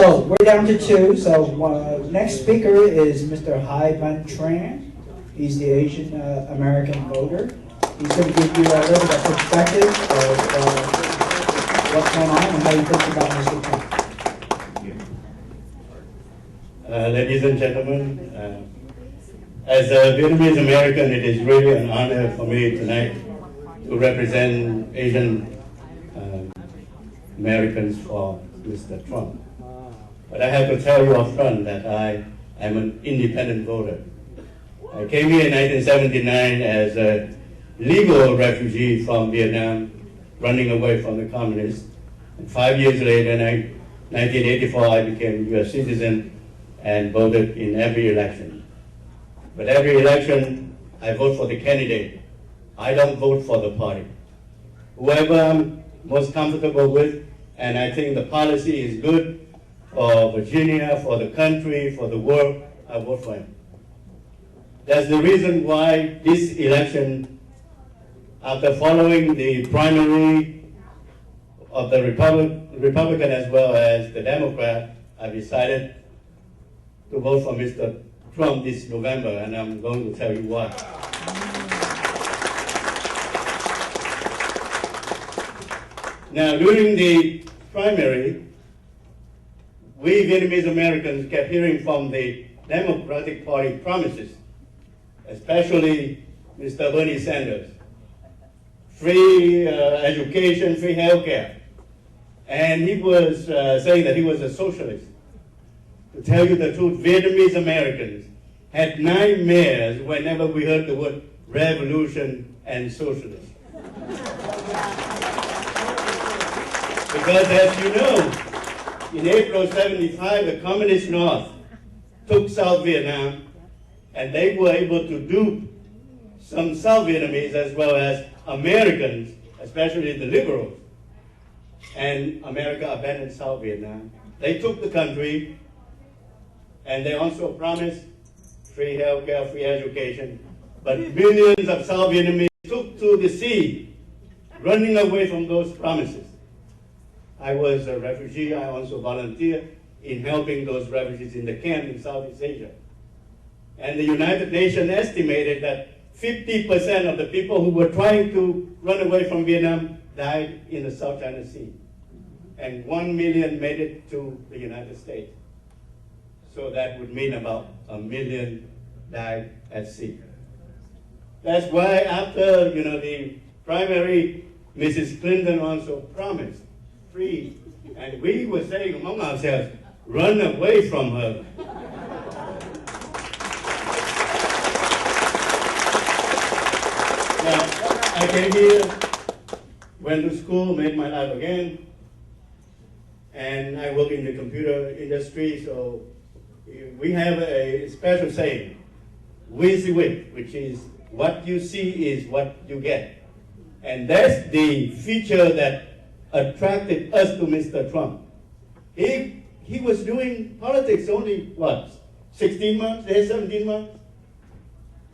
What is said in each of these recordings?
So we're down to two. So next speaker is Mr. Hai Van Tran. He's the Asian American voter. He's going to give you a little bit of perspective of what's going on and how you think about Mr. Trump. Ladies and gentlemen, as a Vietnamese American, it is really an honor for me tonight to represent Asian Americans for Mr. Trump. But I have to tell you up front that I am an independent voter. I came here in 1979 as a legal refugee from Vietnam, running away from the communists. And 5 years later, in 1984, I became a U.S. citizen and voted in every election. But every election, I vote for the candidate. I don't vote for the party. Whoever I'm most comfortable with, and I think the policy is good for Virginia, for the country, for the world, I vote for him. That's the reason why this election, after following the primary of the Republican as well as the Democrat, I decided to vote for Mr. Trump this November, and I'm going to tell you why. Now, during the primary, we Vietnamese Americans kept hearing from the Democratic Party promises, especially Mr. Bernie Sanders. Free education, free healthcare. And he was saying that he was a socialist. To tell you the truth, Vietnamese Americans had nightmares whenever we heard the word revolution and socialism. Because as you know, in April '75, the Communist North took South Vietnam, and they were able to dupe some South Vietnamese as well as Americans, especially the liberals. And America abandoned South Vietnam. They took the country, and they also promised free healthcare, free education. But millions of South Vietnamese took to the sea, running away from those promises. I was a refugee. I also volunteered in helping those refugees in the camp in Southeast Asia. And the United Nations estimated that 50% of the people who were trying to run away from Vietnam died in the South China Sea. And 1 million made it to the United States. So that would mean about 1 million died at sea. That's why after the primary, Mrs. Clinton also promised free, and we were saying among ourselves, run away from her. Now, I came here, went to school, made my life again, and I work in the computer industry, so we have a special saying, WYSIWYG, which is what you see is what you get. And that's the feature that attracted us to Mr. Trump. He was doing politics only, 16 months, 17 months?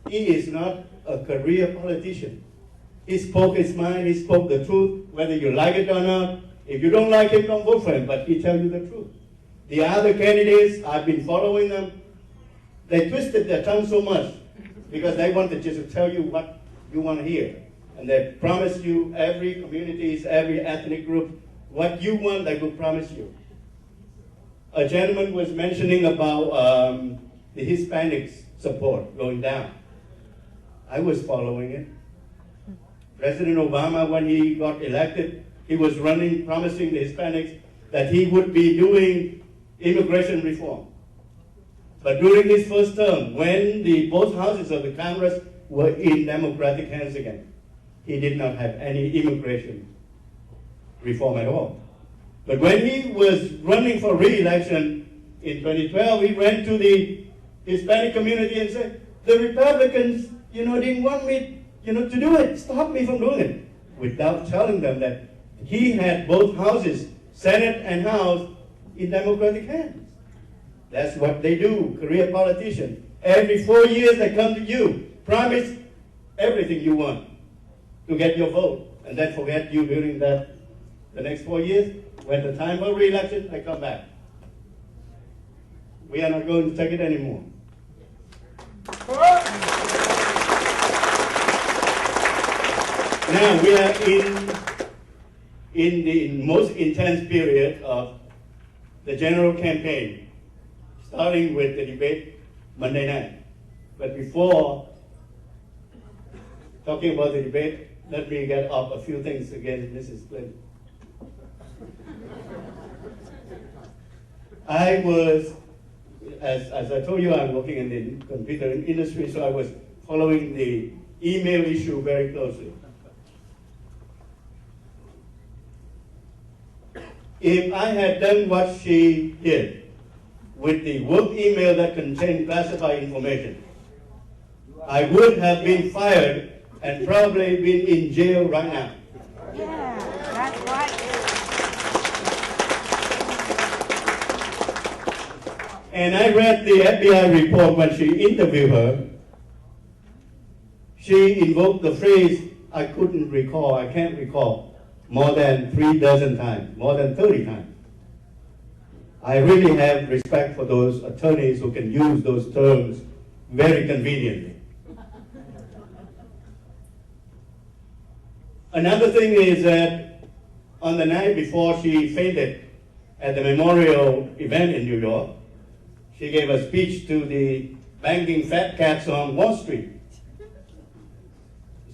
He is not a career politician. He spoke his mind, he spoke the truth, whether you like it or not. If you don't like him, don't vote for him, but he tells you the truth. The other candidates, I've been following them, they twisted their tongue so much because they wanted just to tell you what you want to hear. And they promise you, every community, every ethnic group, what you want, they will promise you. A gentleman was mentioning about the Hispanics support going down. I was following it. President Obama, when he got elected, he was running, promising the Hispanics that he would be doing immigration reform. But during his first term, when both houses of the Congress were in Democratic hands again, he did not have any immigration reform at all. But when he was running for re-election in 2012, he went to the Hispanic community and said, the Republicans, didn't want me, to do it, stop me from doing it, without telling them that he had both houses, Senate and House, in Democratic hands. That's what they do, career politicians. Every 4 years they come to you, promise everything you want to get your vote, and then forget you during the next 4 years. When the time for re-election, they come back. We are not going to take it anymore. Now we are in the most intense period of the general campaign, starting with the debate Monday night. But before talking about the debate, let me get up a few things again, Mrs. Clinton. I was, as I told you, I'm working in the computer industry, so I was following the email issue very closely. If I had done what she did with the work email that contained classified information, I would have been fired and probably been in jail right now. Yeah, that's right. And I read the FBI report when she interviewed her. She invoked the phrase, I can't recall, more than 36 times, more than 30 times. I really have respect for those attorneys who can use those terms very conveniently. Another thing is that on the night before she fainted at the memorial event in New York, she gave a speech to the banking fat cats on Wall Street,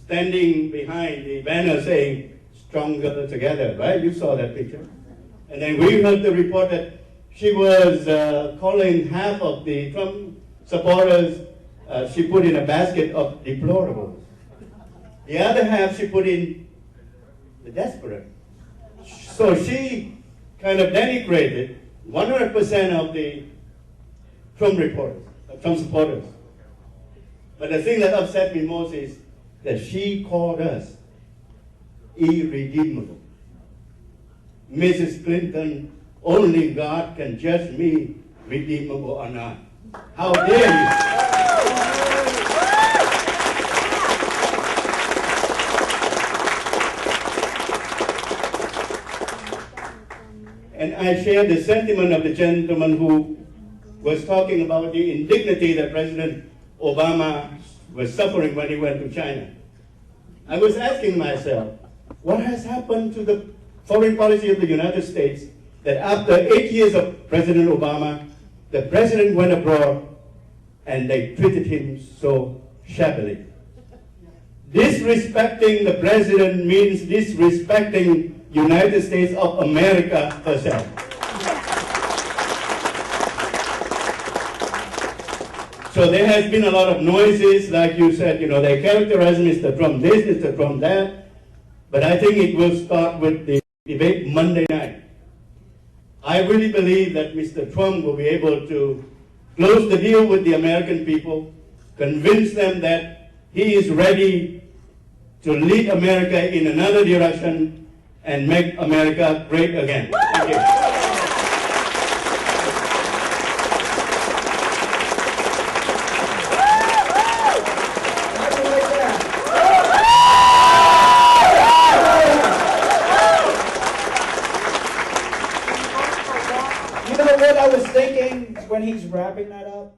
standing behind the banner saying, "Stronger together," right? You saw that picture. And then we heard the report that she was calling half of the Trump supporters, she put in a basket of deplorables. The other half she put in the desperate. So she kind of denigrated 100% of the Trump supporters. But the thing that upset me most is that she called us irredeemable. Mrs. Clinton, only God can judge me redeemable or not. How dare you? And I share the sentiment of the gentleman who was talking about the indignity that President Obama was suffering when he went to China. I was asking myself, what has happened to the foreign policy of the United States that after 8 years of President Obama, the president went abroad and they treated him so shabbily? Disrespecting the president means disrespecting United States of America herself. So there has been a lot of noises, like you said, they characterize Mr. Trump this, Mr. Trump that, but I think it will start with the debate Monday night. I really believe that Mr. Trump will be able to close the deal with the American people, convince them that he is ready to lead America in another direction and make America great again. Thank you. You know what I was thinking when he's wrapping that up?